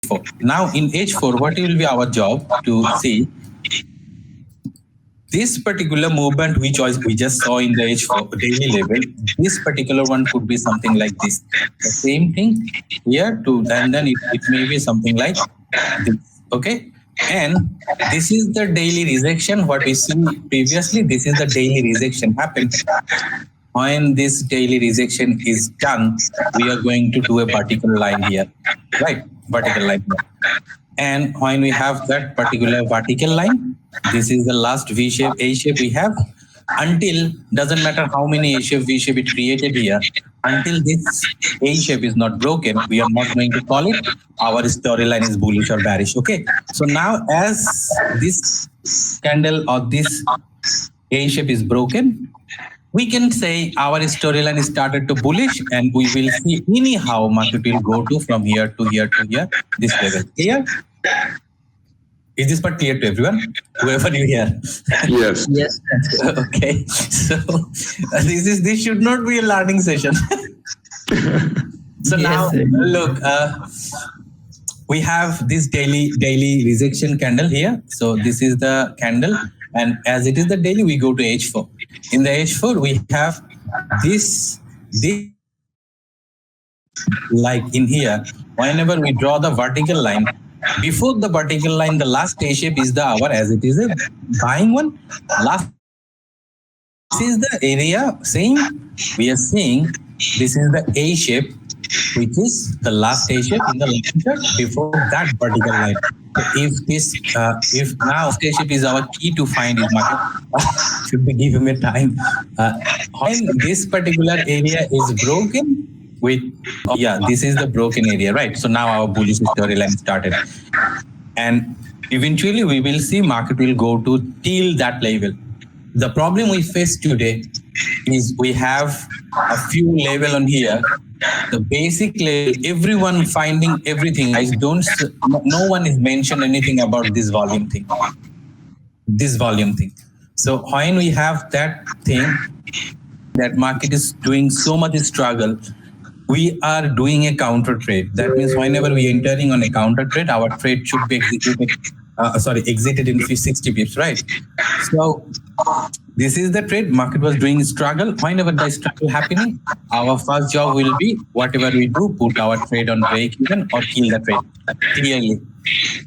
H4. Now in H4, what will be our job to see this particular movement which we just saw in the H4 daily level. This particular one could be something like this. The same thing here too, and then it may be something like this. Okay. And this is the daily rejection. What we see previously, this is the daily rejection happened. When this daily rejection is done, we are going to do a vertical line here, right? Vertical line here. And when we have that particular vertical line, this is the last V shape, A shape we have. Until, doesn't matter how many A shape, V shape it created here, until this A shape is not broken, we are not going to call it our storyline is bullish or bearish. Okay. So now as this candle or this A shape is broken, we can say our storyline is started to bullish, and we will see anyhow market will go to from here to here to here, this level. Clear? Is this part clear to everyone? Whoever you hear? Yes. Yes. Okay. So this should not be a learning session. So Yes, now sir. look, we have this daily rejection candle here. So this is the candle, and as it is the daily, we go to H4. In the H4, we have this like in here. Whenever we draw the vertical line, before the vertical line, the last A shape is the hour, as it is a buying one. Last, this is the area saying we are saying this is the A shape, which is the last A shape in the line chart before that vertical line. So if now A shape is our key to find his market, should we give him a time? When this particular area is broken with, this is the broken area, right? So now our bullish storyline started, and eventually we will see market will go to till that level. The problem we face today is we have a few level on here. The basic level, everyone finding everything. No one is mentioned anything about this volume thing. This volume thing. So when we have that thing, that market is doing so much struggle, we are doing a counter trade. That means whenever we are entering on a counter trade, our trade should be exited in 60 pips, right? So this is the trade. Market was doing struggle. Whenever the struggle happening, our first job will be whatever we do, put our trade on break even or kill the trade clearly,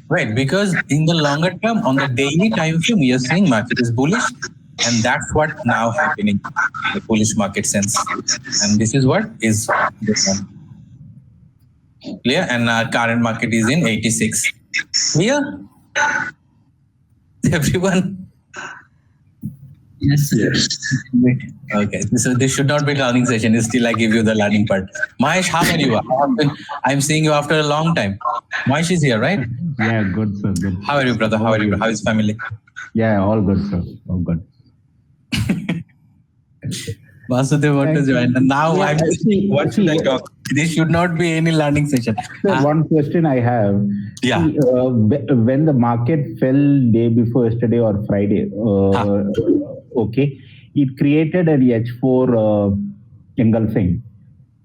right? Because in the longer term, on the daily time frame, we are seeing market is bullish, and that's what now happening, the bullish market sense. And this is what is this one. Clear? And our current market is in 86. Clear? Everyone? Yes. Yes. Okay, so this should not be learning session. Still, I give you the learning part. Mahesh, how are you? I'm seeing you after a long time. Mahesh is here, right? Yeah, good, sir. Good. How are you, brother? How are you? How is family? Yeah, all good, sir. All good. Vasudev, what to join? Now I'm thinking, what should I talk? This should not be any learning session. Sir, one question I have. Yeah. See, when the market fell day before yesterday or Friday, okay, it created an H4 engulfing.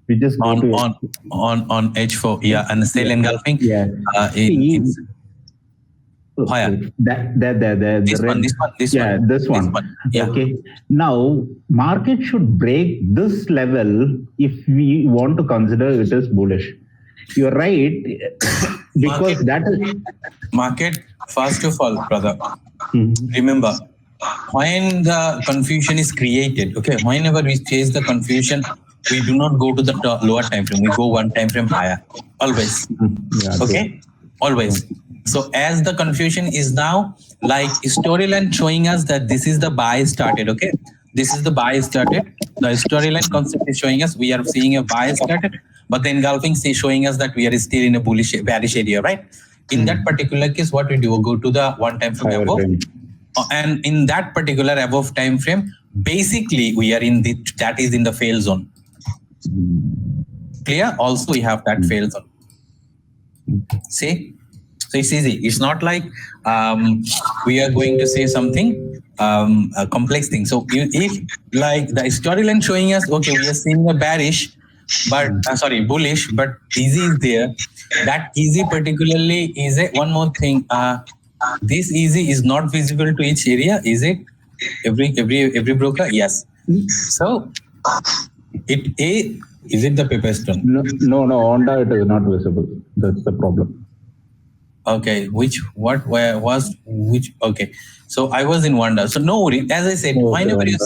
We just go to on H4, yeah, and sell engulfing. Yeah. It's this one. Yeah. Okay. Now, market should break this level if we want to consider it as bullish. You're right, because market. First of all, brother, remember when the confusion is created. Okay, whenever we chase the confusion, we do not go to the lower time frame. We go one time frame higher. Always. Okay, always. So as the confusion is now like storyline showing us that this is the buy started. Okay, this is the buy started. The storyline concept is showing us we are seeing a buy started, but the engulfing is showing us that we are still in a bearish area, right? In that particular case, what we do, go to the one time frame above, and in that particular above time frame, basically we are in that is in the fail zone. Clear? Also, we have that fail zone. See? So it's easy. It's not like we are going to say something a complex thing. So if like the storyline showing us, okay, we are seeing a bearish, but bullish, but easy is there. That easy particularly is one more thing. This easy is not visible to each area, is it? Every broker, yes. So is it the paper stone? No, Honda it is not visible. That's the problem. Okay, okay. So I was in wonder. So no worry. As I said, whenever you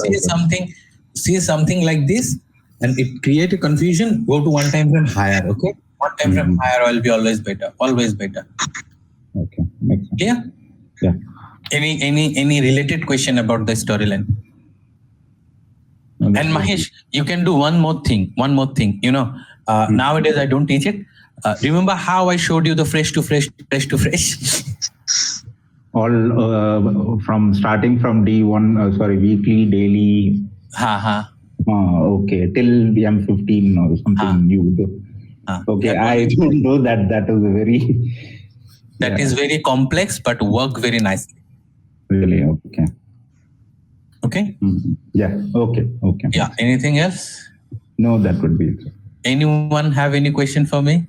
see something like this, and it create a confusion, go to one time frame higher. Okay, one time frame higher will be always better. Always better. Okay, makes sense. Yeah. Yeah. Any related question about the storyline? And Mahesh, you can do one more thing. Nowadays I don't teach it. Remember how I showed you the fresh to fresh? All starting from D1, weekly, daily. Okay, till M15 or something new. Okay, I don't know that. That is very. That is very complex, but work very nicely. Really? Okay. Okay. Yeah. Okay. Yeah. Anything else? No, that would be it. Anyone have any question for me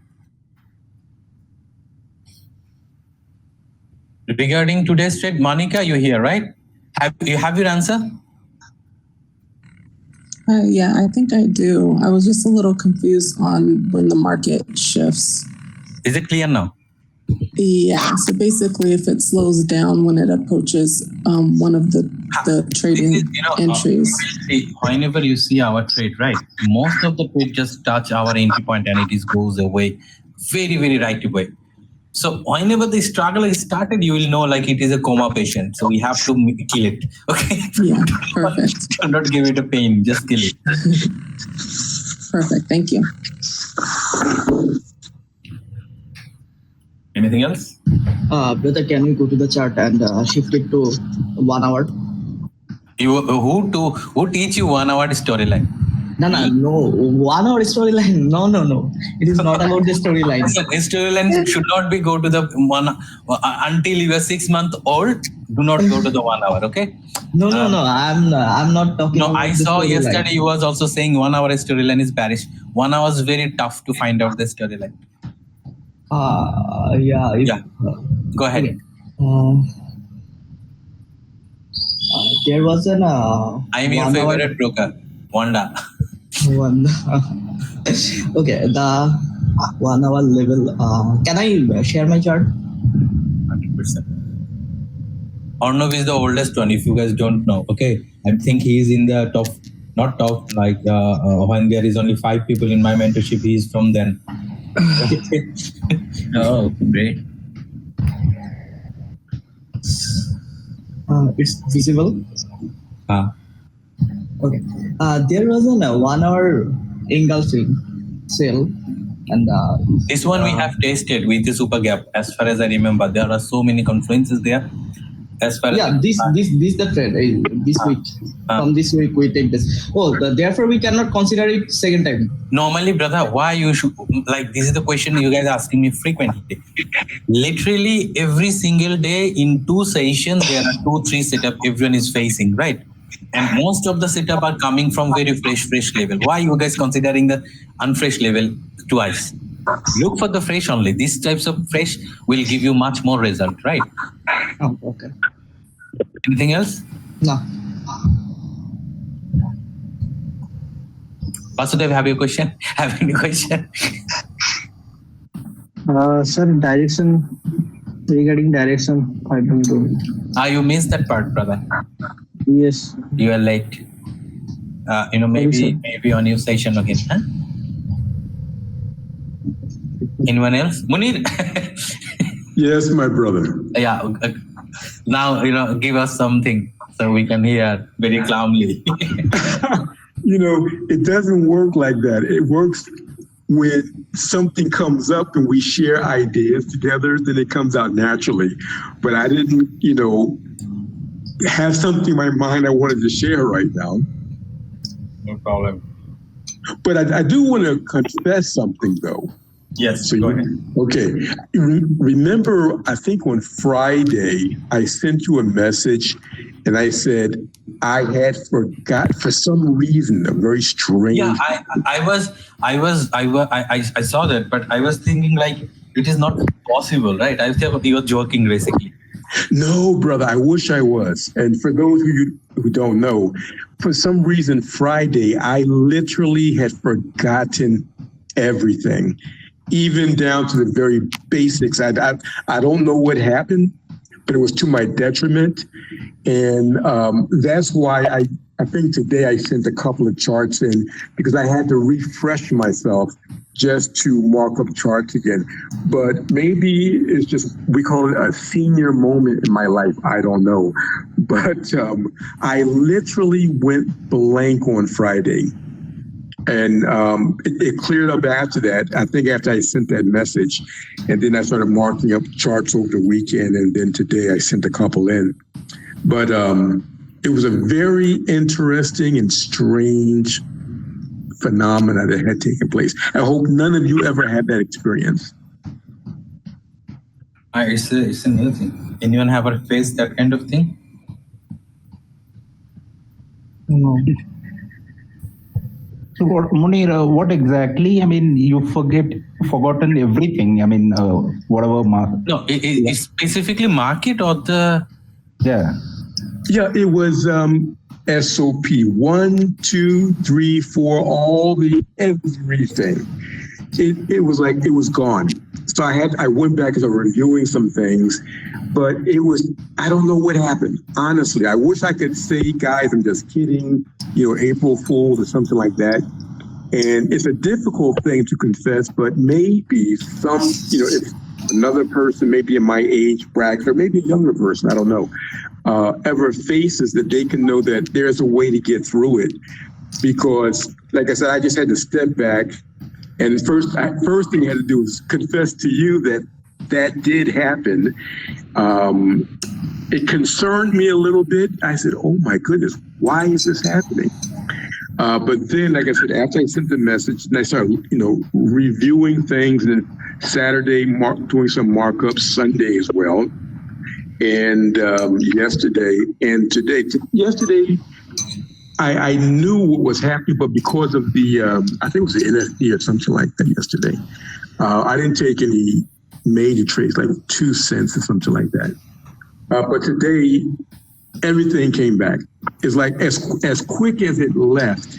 regarding today's trade? Monica, you're here, right? Have your answer? Yeah, I think I do. I was just a little confused on when the market shifts. Is it clear now? Yeah, so basically if it slows down when it approaches one of the trading entries. Whenever you see our trade, right, most of the trade just touch our entry point and it goes away very, very right away. So whenever the struggle is started, you will know like it is a coma patient. So we have to kill it. Okay. Yeah, perfect. Do not give it a pain, just kill it. Perfect. Thank you. Anything else? Brother, can we go to the chart and shift it to 1 hour? Who teach you 1 hour storyline? No, 1 hour storyline. No. It is not about the storyline. Storyline should not be go to the one until you are 6 months old. Do not go to the 1 hour. Okay. No. I'm not talking. No, I saw yesterday you was also saying 1 hour storyline is bearish. 1 hour is very tough to find out the storyline. Yeah. Go ahead. There was an. I'm your favorite broker, Wanda. Okay, the 1 hour level. Can I share my chart? 100%. Arnav is the oldest one. If you guys don't know, okay, I think he is in the top. Not top. Like when there is only 5 people in my mentorship, he is from then. Oh, great. It's visible. Okay. There was a 1 hour engulfing sale, and this one we have tested with the super gap. As far as I remember, there are so many confluences there. As far as this the trend this week. From this week we take this. Therefore we cannot consider it second time. Normally, brother, why you should like this is the question you guys are asking me frequently. Literally every single day in 2 sessions there are 2-3 setup everyone is facing, right? And most of the setup are coming from very fresh level. Why you guys considering the unfresh level twice? Look for the fresh only. These types of fresh will give you much more result, right? Oh, okay. Anything else? No. Vasudev, have you question? Have any question? Sir, regarding direction, I don't know. You missed that part, brother. Yes. You are late. Maybe on your session again. Huh? Anyone else? Munir? Yes, my brother. Yeah. Now, give us something so we can hear very calmly. It doesn't work like that. It works when something comes up and we share ideas together, then it comes out naturally. But I didn't, have something in my mind I wanted to share right now. No problem. But I do want to confess something, though. Yes, go ahead. Okay. Remember, I think on Friday, I sent you a message and I said I had forgot for some reason, a very strange. Yeah, I saw that, but I was thinking like it is not possible, right? I think you were joking, basically. No, brother, I wish I was. And for those of you who don't know, for some reason, Friday, I literally had forgotten everything, even down to the very basics. I don't know what happened, but it was to my detriment. And that's why I think today I sent a couple of charts in, because I had to refresh myself just to mark up charts again. But maybe it's just, we call it a senior moment in my life. I don't know. But I literally went blank on Friday. And it cleared up after that, I think after I sent that message. And then I started marking up charts over the weekend. And then today I sent a couple in. But it was a very interesting and strange phenomena that had taken place. I hope none of you ever had that experience. It's a new thing. Anyone ever faced that kind of thing? No. So, Munir, what exactly? I mean, you forgotten everything. I mean, whatever market. No, it's specifically market or the. Yeah. Yeah, it was SOP 1, 2, 3, 4, all the everything. It was like it was gone. So I went back as I was reviewing some things, but it was, I don't know what happened. Honestly, I wish I could say, guys, I'm just kidding, April Fool's or something like that. And it's a difficult thing to confess, but maybe some, if another person, maybe in my age bracket, or maybe a younger person, I don't know, ever faces that, they can know that there's a way to get through it. Because, like I said, I just had to step back. And first thing I had to do was confess to you that did happen. It concerned me a little bit. I said, oh my goodness, why is this happening? But then, like I said, after I sent the message, and I started, reviewing things, and then Saturday, doing some markups, Sunday as well. And yesterday and today, yesterday, I knew what was happening, but because of the, I think it was the NFP or something like that yesterday, I didn't take any major trades, like 2 cents or something like that. But today, everything came back. It's like as quick as it left,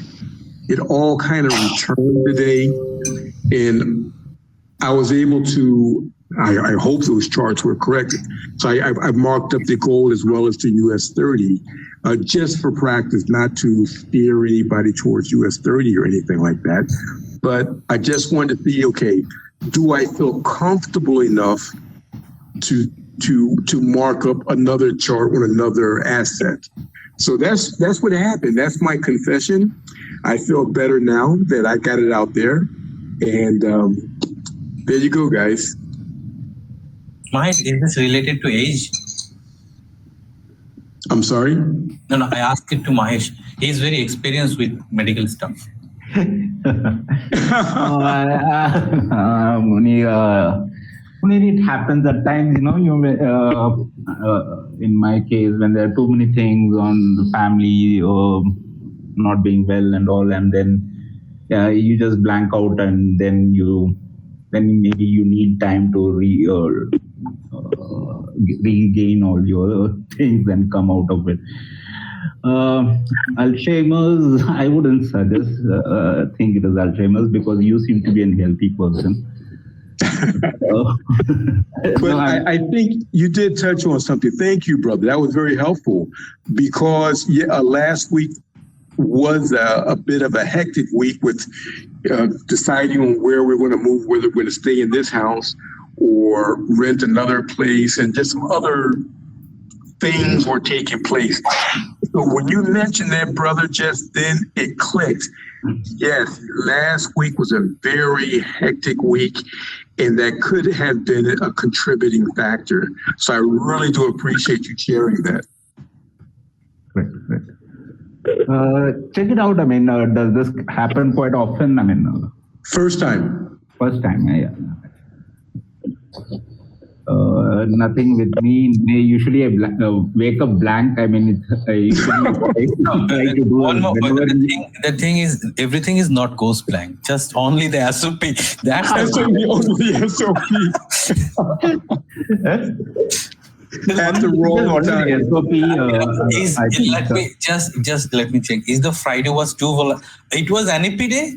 it all kind of returned today. And I was able to, I hope those charts were correct. So I marked up the gold as well as the US 30, just for practice, not to steer anybody towards US 30 or anything like that. But I just wanted to see, okay, do I feel comfortable enough to mark up another chart on another asset? So that's what happened. That's my confession. I feel better now that I got it out there. And there you go, guys. Mahesh, is this related to age? I'm sorry? No, I asked it to Mahesh. He's very experienced with medical stuff. Munir, it happens at times, in my case, when there are too many things on the family or not being well and all, and then you just blank out, and then maybe you need time to regain all your things and come out of it. Alzheimer's, I wouldn't suggest think it is Alzheimer's, because you seem to be a healthy person. But I think you did touch on something. Thank you, brother. That was very helpful, because last week was a bit of a hectic week with deciding on where we're going to move, whether we're going to stay in this house or rent another place, and just some other things were taking place. So when you mentioned that, brother, just then it clicked. Yes, last week was a very hectic week, and that could have been a contributing factor. So I really do appreciate you sharing that. Great. Check it out. I mean, does this happen quite often? I mean, First time. yeah. nothing with me. Usually I wake up blank. I mean, I usually try to do One more, whenever. the thing is, everything is not goes blank. Just only the SOP. That's SOP, only the SOP. At the wrong time. SOP, let me check. Is the Friday was too volatile? It was NFP day?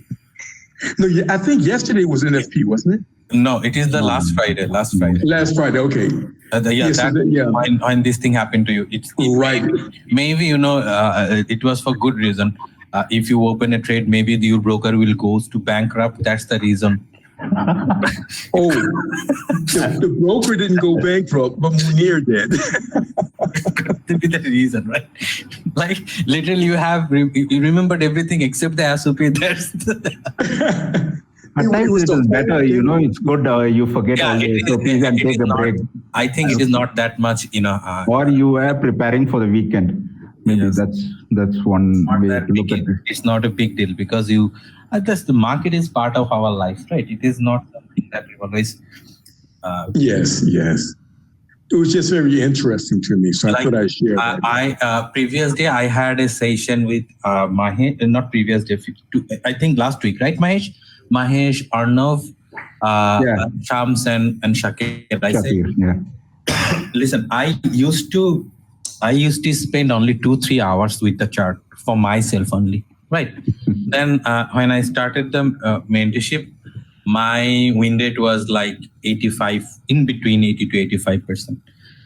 No, I think yesterday was NFP, wasn't it? No, it is the last Friday. Last Friday, okay. When this thing happened to you, it's right. Maybe it was for good reason. If you open a trade, maybe your broker will go to bankrupt. That's the reason. The broker didn't go bankrupt, but Munir did. To be the reason, right? Like literally, you remembered everything except the SOP. That's At times it is better, it's good. You forget all the SOPs and take a break. I think it is not that much, or you are preparing for the weekend. Maybe that's one way to look at it. It's not a big deal because the market is part of our life, right? It is not something that we always. Yes. It was just very interesting to me, so I thought I'd share that. Previous day I had a session with Mahesh, not previous day, I think last week, right, Mahesh? Mahesh, Arnav, Shams and Shakir. Listen, I used to spend only 2-3 hours with the chart for myself only, right? Then when I started the mentorship, my win rate was like 85, in between 80 to 85%.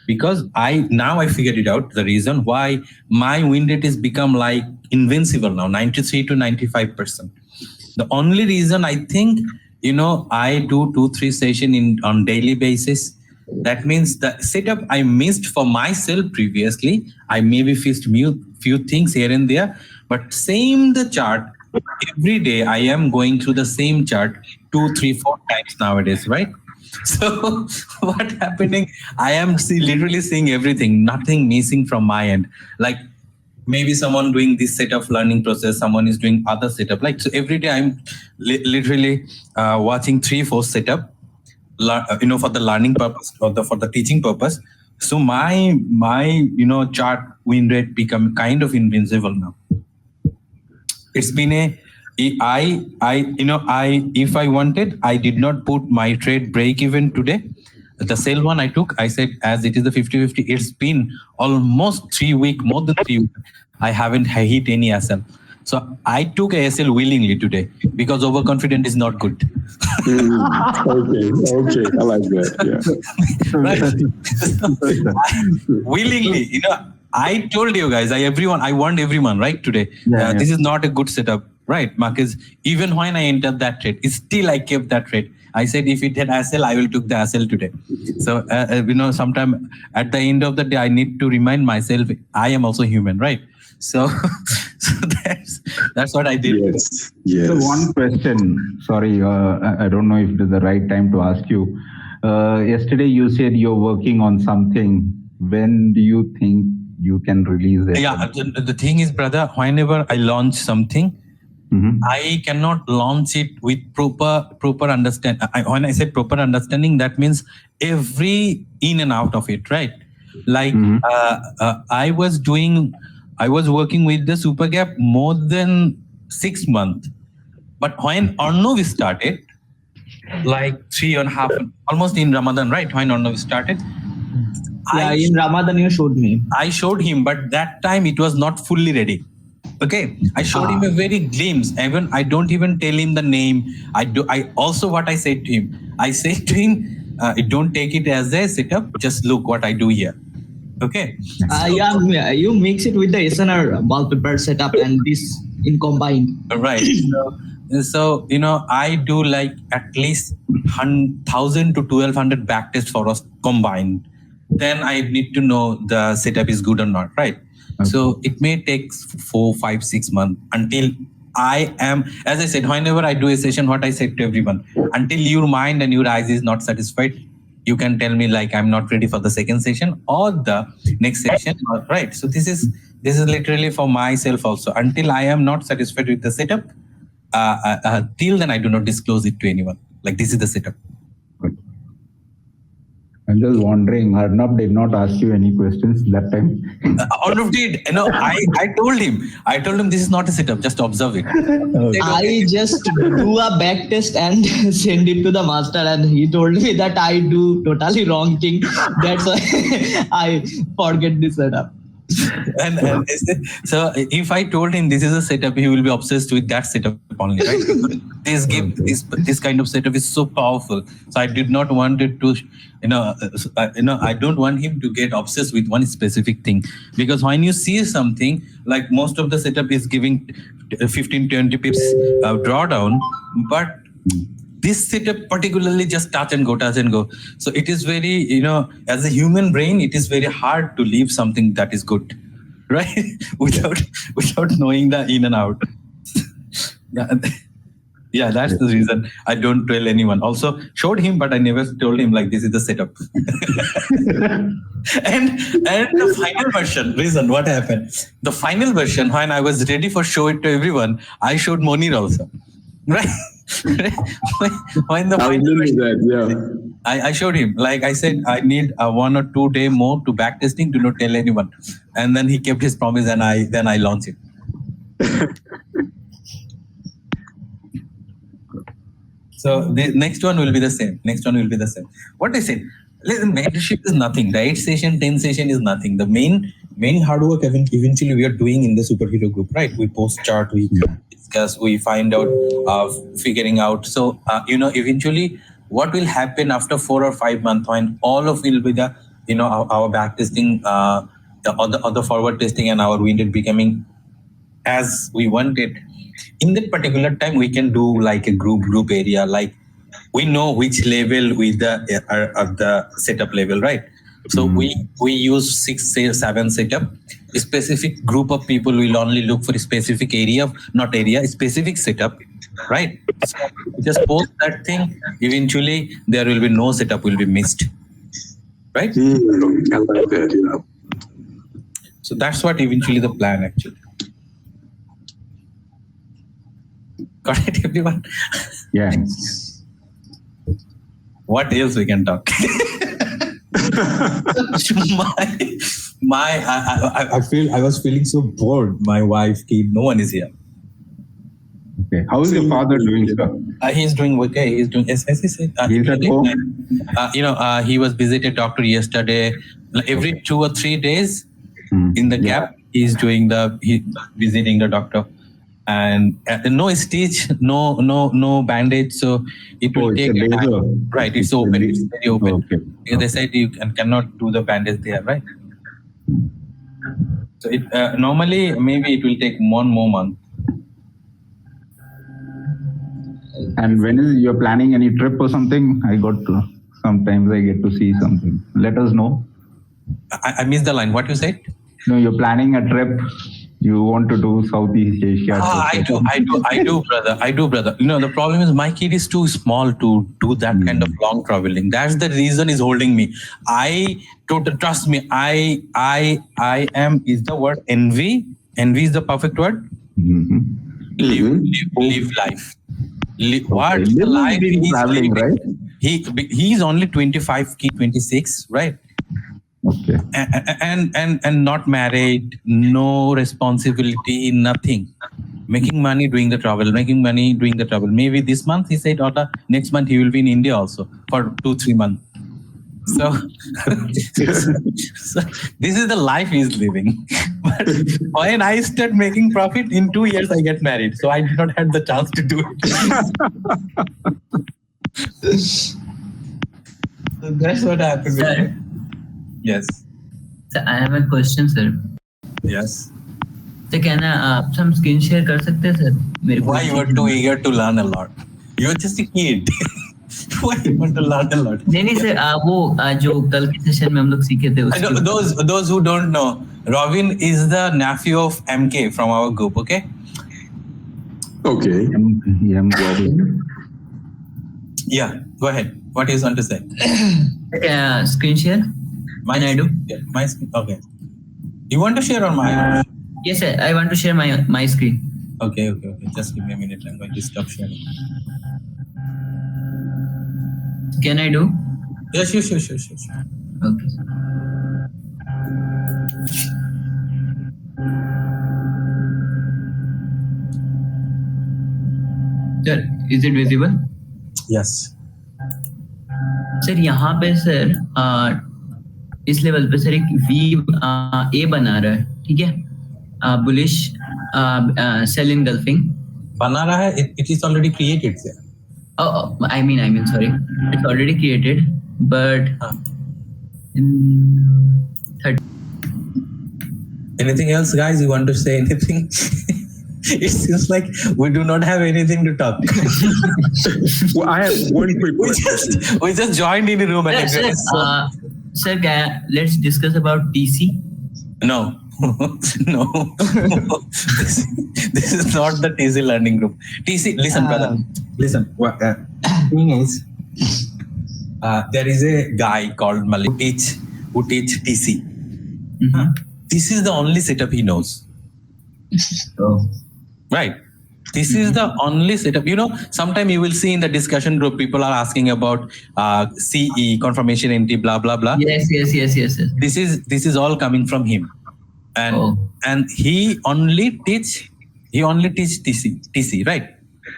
Because I figured it out, the reason why my win rate has become like invincible now, 93 to 95%. The only reason I think, I do 2-3 sessions on daily basis. That means the setup I missed for myself previously, I maybe fixed few things here and there, but the chart, every day I am going through the same chart 2, 3, 4 times nowadays, right? So what happening? I am literally seeing everything, nothing missing from my end. Like maybe someone doing this set of learning process, someone is doing other setup. Like so every day I'm literally watching 3-4 setup, for the learning purpose or for the teaching purpose. So my chart win rate become kind of invincible now. It's been if I wanted, I did not put my trade break even today. The sale one I took, I said, as it is the 50-50, it's been almost 3 weeks, more than 3 weeks. I haven't hit any SL. So I took a SL willingly today because overconfident is not good. Okay, I like that. Yeah. Willingly, I told you guys, I want everyone, right, today. This is not a good setup, right, Marcus? Even when I entered that trade, still I kept that trade. I said, if it had SL, I will took the SL today. So, sometime at the end of the day, I need to remind myself, I am also human, right? So that's what I did. Yes. So one question, sorry, I don't know if it is the right time to ask you. Yesterday you said you're working on something. When do you think you can release it? Yeah, the thing is, brother, whenever I launch something, I cannot launch it with proper understanding. When I say proper understanding, that means every in and out of it, right? Like I was working with the Super Gap more than 6 months. But when Arnav started, like 3.5, almost in Ramadan, right? When Arnav started. In Ramadan you showed me. I showed him, but that time it was not fully ready. Okay, I showed him a very glimpse. Even I don't even tell him the name. I also what I said to him. I said to him, don't take it as a setup. Just look what I do here. Okay. You mix it with the SNR wallpaper setup and this in combined. Right. So I do like at least 1,000 to 1,200 backtests for us combined. Then I need to know the setup is good or not, right? Okay. So it may take 4, 5, 6 months until I am, as I said, whenever I do a session, what I said to everyone, until your mind and your eyes is not satisfied, you can tell me like I'm not ready for the second session or the next session, right? So this is literally for myself also. Until I am not satisfied with the setup, till then I do not disclose it to anyone. Like this is the setup. Good. I'm just wondering, Arnab did not ask you any questions that time. Arnab did. I told him this is not a setup, just observe it. I just do a back test and send it to the master, and he told me that I do totally wrong thing. That's why I forget this setup. And so if I told him this is a setup, he will be obsessed with that setup only, right? This kind of setup is so powerful. So I did not want it to, I don't want him to get obsessed with one specific thing, because when you see something like most of the setup is giving 15-20 pips drawdown, but this setup particularly just touch and go. So it is very, as a human brain, it is very hard to leave something that is good, right? without knowing the in and out. Yeah, that's the reason I don't tell anyone. Also showed him, but I never told him like this is the setup. and the final version, reason what happened. The final version, when I was ready for show it to everyone, I showed Monir also, right? When the final version, I showed him, like I said, I need 1 or 2 days more to back testing, do not tell anyone. And then he kept his promise, and I launched it. So the next one will be the same. What I said, listen, mentorship is nothing. The 8 session, 10 session is nothing. The main hard work eventually we are doing in the superhero group, right? We post chart, we discuss, we find out, figuring out. So, eventually what will happen after 4 or 5 months when all of will be the, our back testing, the forward testing and our winded becoming as we want it. In that particular time, we can do like a group area, like we know which level with the setup level, right? So we use 6, 7 setup. A specific group of people will only look for a specific area, a specific setup, right? So just post that thing. Eventually, there will be no setup will be missed, right? I like that. So that's what eventually the plan actually. Got it, everyone? Yeah. What else we can talk? I was feeling so bored. My wife, kid, no one is here. Okay. How is your father doing, sir? He's doing okay. He's doing, as he said. He's at home? He was visited doctor yesterday. Every 2 or 3 days in the gap, he's visiting the doctor. And no stitch, no bandage, so it will take time. Right, it's open, it's very open. Okay. Because they said you cannot do the bandage there, right? So it normally maybe it will take 1 more month. And when you're planning any trip or something? Sometimes I get to see something. Let us know. I missed the line. What you said? No, you're planning a trip. You want to do Southeast Asia. I do, brother. The problem is my kid is too small to do that kind of long traveling. That's the reason is holding me. Trust me, I am, is the word envy? Envy is the perfect word? Live life. What's the life he's traveling, right? He's only 25, 26, right? Okay. And not married, no responsibility, nothing. Making money doing the travel. Maybe this month he said, next month he will be in India also for 2-3 months. So, so this is the life he's living. But when I start making profit, in 2 years I get married. So I did not have the chance to do it. So that's what happened. Sir. Yes. So I have a question, sir. Yes. So can आप some screen share कर सकते हैं, sir? Why you are too eager to learn a lot? You are just a kid. Why you want to learn a lot? नहीं sir, वो जो कल के session में हम लोग सीखे थे. Those who don't know, Robin is the nephew of MK from our group. Okay. Okay. Yeah. Go ahead. What is want to say? Screen share. Can I do? Yeah, my screen. Okay. You want to share on my? Yes, sir. I want to share my screen. Okay. Just give me a minute. I'm going to stop sharing. Can I do? Yeah, sure. Okay. Sir, is it visible? Yes. Sir यहाँ पे sir इस level पे sir एक V A बना रहा है, ठीक है, बुलिश सेल इनगल्फिंग बना रहा है. It is already created there. I mean sorry, it's already created, but in 30. Anything else, guys? You want to say anything? It seems like we do not have anything to talk. Well, I have one quick question. We just joined in the room and Sir, let's discuss about TC. no. This is not the TC learning group. TC, listen, brother. Listen. Thing is, there is a guy called Malik who teach TC. Mm-hmm. This is the only setup he knows. Oh. Right. This is the only setup. You know, sometime you will see in the discussion group, people are asking about CE, confirmation entry, blah, blah, blah. Yes. This is all coming from him. And he only teach TC, right?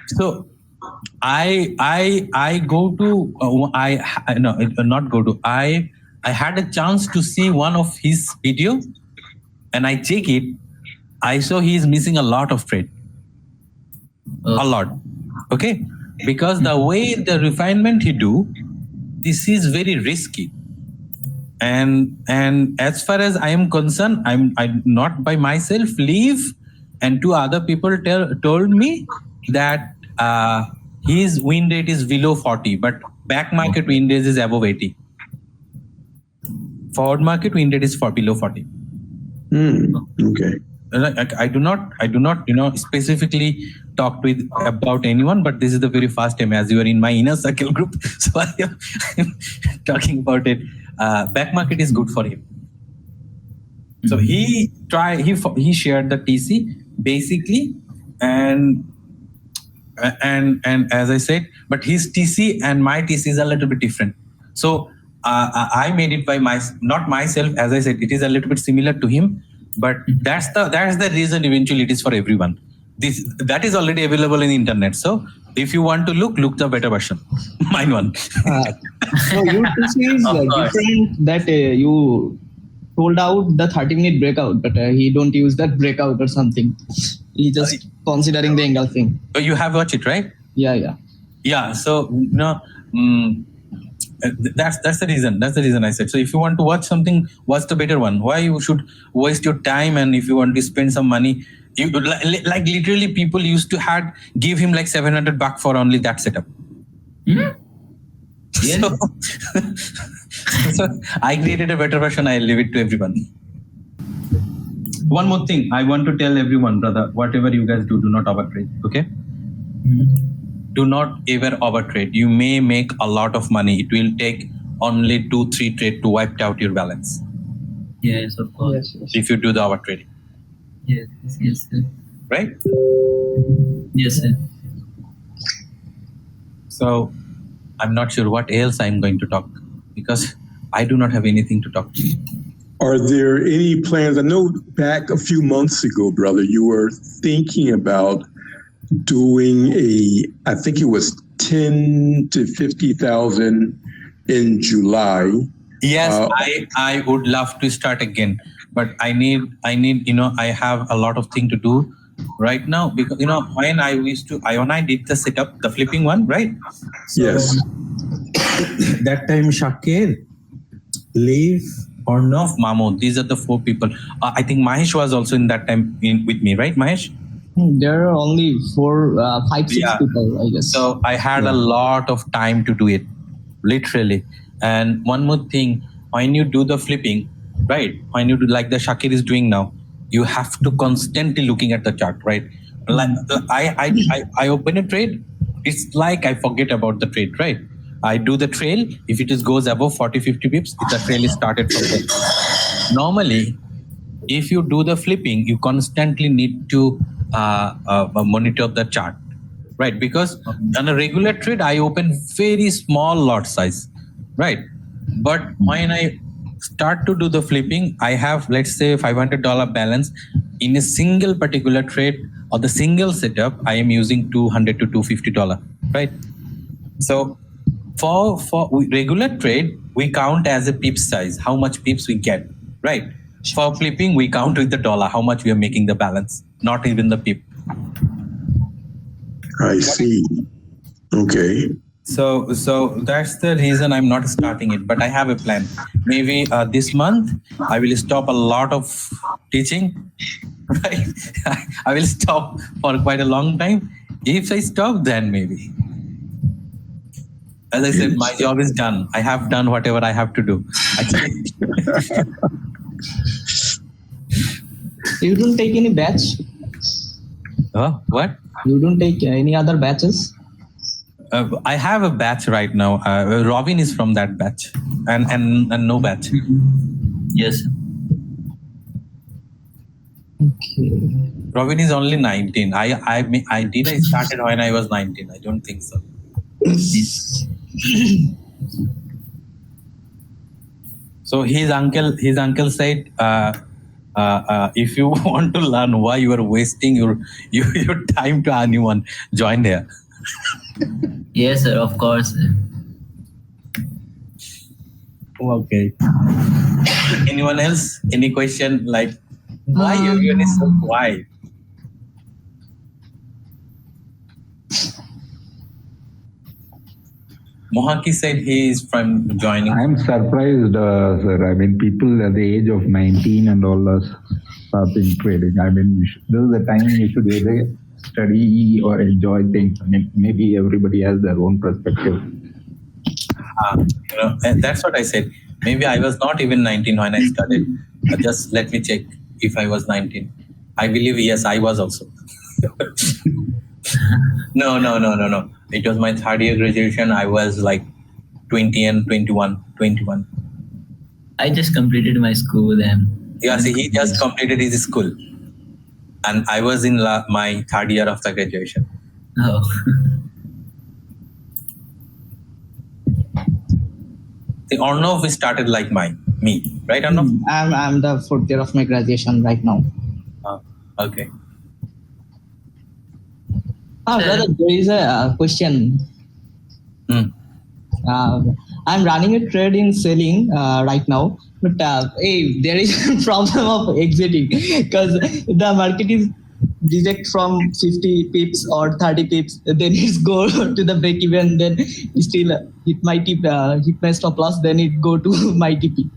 So I go to I had a chance to see one of his video, and I check it. I saw he is missing a lot of trade. A lot. Okay? Because the way the refinement he do, this is very risky. And as far as I am concerned, I not by myself leave, and two other people told me that his win rate is below 40, but back market win rate is above 80. Forward market win rate is below 40. Okay. I do not, specifically talk about anyone, but this is the very first time as you are in my inner circle group, so I am talking about it. Back market is good for him. So he shared the TC basically, and as I said, but his TC and my TC is a little bit different. So I made it by not myself, as I said, it is a little bit similar to him. But that's the reason eventually it is for everyone. That is already available in the internet. So if you want to look the better version. Mine one. So your TC is different that you told out the 30-minute breakout, but he don't use that breakout or something. He just considering the engulfing. So you have watched it, right? Yeah. So that's the reason. That's the reason I said. So if you want to watch something, watch the better one. Why you should waste your time? And if you want to spend some money, you like literally people used to give him like $700 for only that setup. Yeah. So I created a better version. I leave it to everyone. One more thing I want to tell everyone, brother. Whatever you guys do not overtrade. Okay. Do not ever overtrade. You may make a lot of money. It will take only 2-3 trades to wipe out your balance. Yes, of course. Yes. If you do the overtrading. Yes, sir. Right? Yes, sir. So I'm not sure what else I'm going to talk, because I do not have anything to talk to. Are there any plans? I know back a few months ago, brother, you were thinking about doing I think it was 10 to 50,000 in July. Yes, I would love to start again, but I need, I have a lot of things to do right now, because, when I did the setup, the flipping one, right? So, yes. That time Shakir, Leif, Ornov, Mahmood, these are the 4 people. I think Mahesh was also in that time with me, right, Mahesh? There are only 5-6 people, I guess. So I had a lot of time to do it, literally. And one more thing, when you do the flipping, right? When you do like the Shakir is doing now, you have to constantly looking at the chart, right? Like I open a trade, it's like I forget about the trade, right? I do the trail. If it goes above 40-50 pips, the trail is started from there. Normally, if you do the flipping, you constantly need to monitor the chart, right? Because on a regular trade, I open very small lot size, right? But when I start to do the flipping, I have, let's say, $500 balance in a single particular trade or the single setup. I am using $200 to $250, right? So for regular trade, we count as a pip size, how much pips we get, right? For flipping, we count with the dollar, how much we are making the balance, not even the pip. I see. Okay. So that's the reason I'm not starting it, but I have a plan. Maybe this month I will stop a lot of teaching, right? I will stop for quite a long time. If I stop, then maybe. As I said, my job is done. I have done whatever I have to do. You don't take any batch? What? You don't take any other batches? I have a batch right now. Robin is from that batch, and no batch. Yes. Okay. Robin is only 19. I started when I was 19. I don't think so. So his uncle said, if you want to learn why you are wasting your time to anyone, join here. Yes, sir. Of course. Okay. Anyone else? Any question? Like, why everyone is so quiet? Mohaki said he is from joining. I'm surprised, sir. I mean, people at the age of 19 and all are starting trading. I mean, this is the time you should either study or enjoy things. I mean, maybe everybody has their own perspective. And that's what I said. Maybe I was not even 19 when I started. Just let me check if I was 19. I believe, yes, I was also. No. It was my third year graduation. I was like 20 and 21. I just completed my school and... Yeah, see, he just completed his school. And I was in my third year of the graduation. Oh. See, Arnav started like me, right, Arnav? I'm the fourth year of my graduation right now. Okay. Brother, there is a question. I'm running a trade in selling right now, but there is a problem of exiting because the market is reject from 50 pips or 30 pips, then it's go to the break even, then still hit my stop loss, then it go to my TP.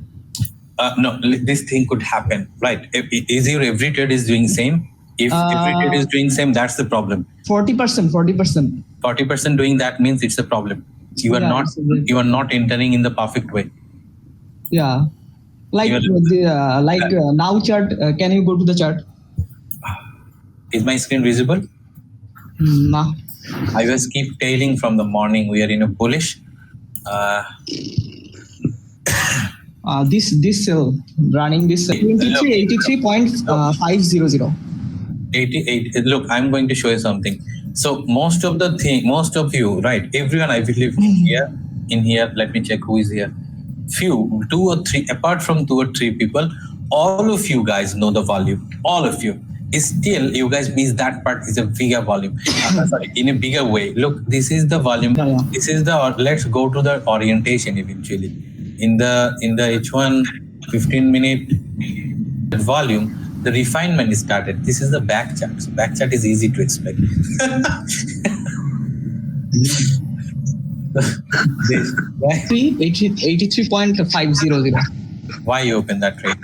No, this thing could happen, right? Is your every trade is doing same? If every trade is doing same, that's the problem. 40%. 40% doing that means it's a problem. You are not entering in the perfect way. Yeah, like now chart. Can you go to the chart? Is my screen visible? No. I was keep tailing from the morning. We are in a bullish. This running this 83.500. 88. Look, I'm going to show you something. So most of you, right? Everyone, I believe in here. Let me check who is here. Two or three, apart from 2 or 3 people, all of you guys know the volume. All of you. Still, you guys miss that part. Is a bigger volume. Sorry, in a bigger way. Look, this is the volume. Yeah. This is the. Let's go to the orientation eventually. In the H1 15-minute volume, the refinement is started. This is the back chart. So back chart is easy to expect. 83.500. Why you open that trade?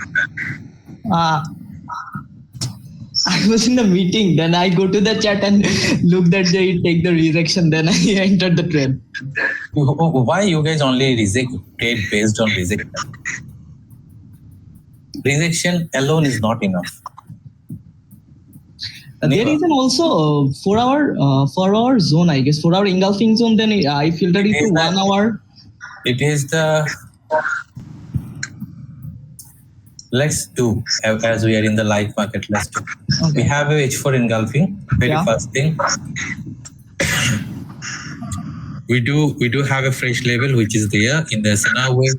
I was in the meeting, then I go to the chat and look that they take the rejection, then I entered the trade. Why you guys only trade based on rejection? Rejection alone is not enough. There is an also 4 hour zone, I guess, 4 hour engulfing zone. Then I filtered it to 1 hour. It is the. Let's do as we are in the live market. Let's do. Okay. We have a H4 engulfing. Very first thing. we do have a fresh level which is there in the SNR way.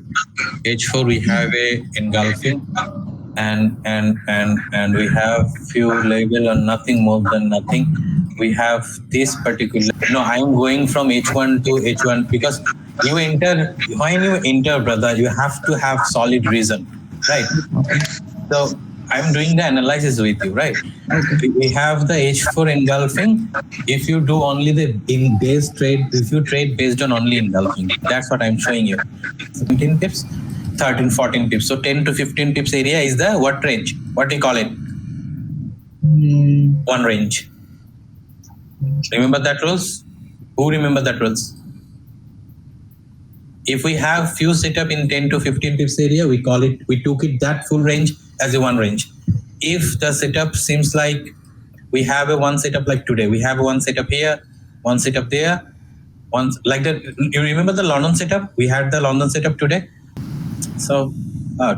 H4 we have a engulfing, and we have few level and nothing more than nothing. We have this particular. No, I am going from H1 to H1 because when you enter, brother, you have to have solid reason, right? So I'm doing the analysis with you, right? Okay. We have the H4 engulfing. If you do only the base trade, if you trade based on only engulfing, that's what I'm showing you. 17 pips, 13, 14 pips. So 10 to 15 pips area is the what range? What do you call it? One range. Remember that rules? Who remember that rules? If we have few setup in 10 to 15 pips area, we took it that full range as a one range. If the setup seems like we have a one setup like today, we have one setup here, one setup there, one like that. You remember the London setup? We had the London setup today. So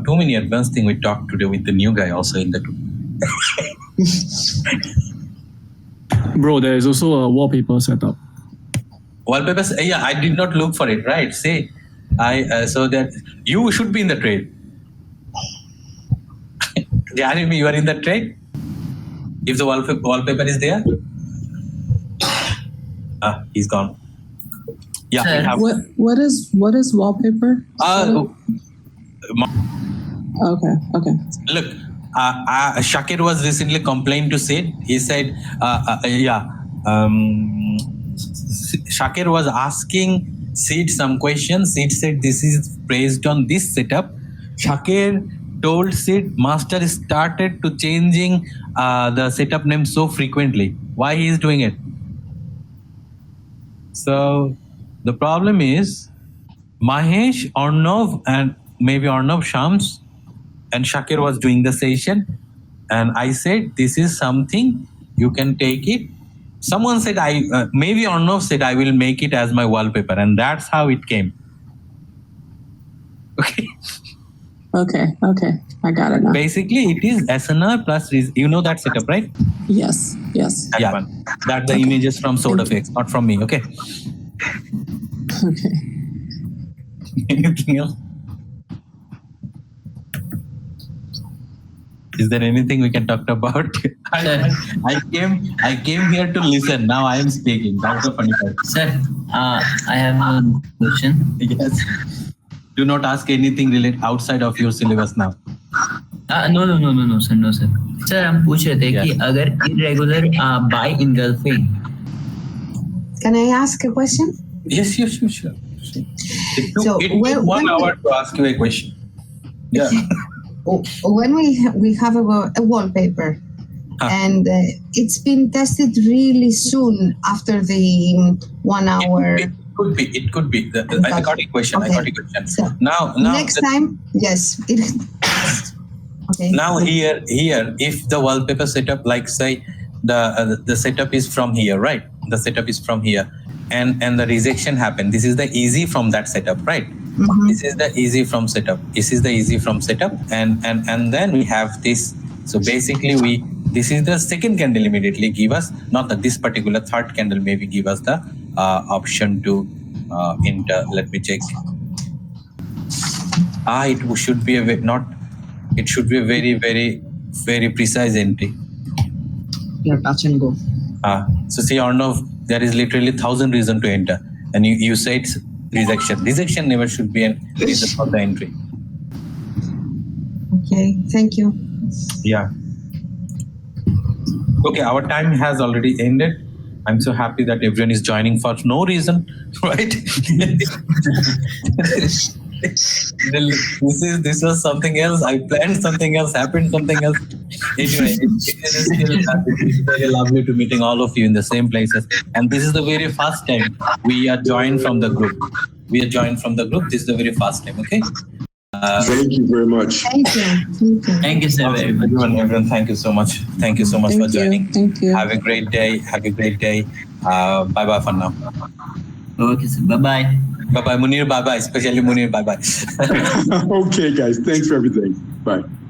too many advanced thing we talked today with the new guy also in the group. Bro, there is also a wallpaper setup. Wallpapers? Yeah, I did not look for it. Right? Say, so that you should be in the trade. Janimi, you are in the trade. If the wallpaper is there, he's gone. Yeah. We have, what is wallpaper? Okay. Look, Shakir was recently complained to Sid. He said, Shakir was asking Sid some questions. Sid said this is based on this setup. Shakir told Sid master started to changing the setup name so frequently. Why he is doing it? So the problem is Mahesh, Arnav, and maybe Arnav, Shams, and Shakir was doing the session, and I said this is something you can take it. Someone said maybe Arnav said I will make it as my wallpaper, and that's how it came. Okay. I got it now. Basically, it is SNR plus you know that setup, right? Yes. Yeah, that the images from SodaFX, not from me. Okay. Okay. Anything else? Is there anything we can talk about? I came here to listen. Now I am speaking. That's the funny part. Sir, I have a question. Yes. Do not ask anything related outside of your syllabus now. No, sir. Sir, हम पूछ रहे थे कि अगर irregular by engulfing. Can I ask a question? Yes, sure. It took 1 hour to ask you a question. Yeah. When we have a wallpaper, and it's been tested really soon after the 1 hour. It could be. I got a question. Okay. So, now next time, yes. Okay. Now here, if the wallpaper setup, like say the setup is from here, right? The setup is from here, and the rejection happened. This is the easy from that setup, right? Mm-hmm. This is the easy from setup. This is the easy from setup, and then we have this. So basically, this is the second candle immediately give us, not that this particular third candle maybe give us the option to enter. Let me check. It should be it should be a very, very, very precise entry. Yeah, touch and go. So see, Arnav, there is literally 1,000 reasons to enter, and you say it's rejection. Rejection never should be a reason for the entry. Okay, thank you. Yeah. Okay, our time has already ended. I'm so happy that everyone is joining for no reason, right? This was something else. I planned something else, happened something else. Anyway, it's very lovely to meeting all of you in the same places. And this is the very first time we are joined from the group. This is the very first time, okay? Thank you very much. Thank you. Thank you, sir, very much. Everyone, thank you so much. Thank you so much for joining. Thank you. Have a great day. Bye-bye for now. Okay, sir. Bye-bye. Bye-bye, Munir. Bye-bye. Especially Munir. Bye-bye. Okay, guys. Thanks for everything. Bye.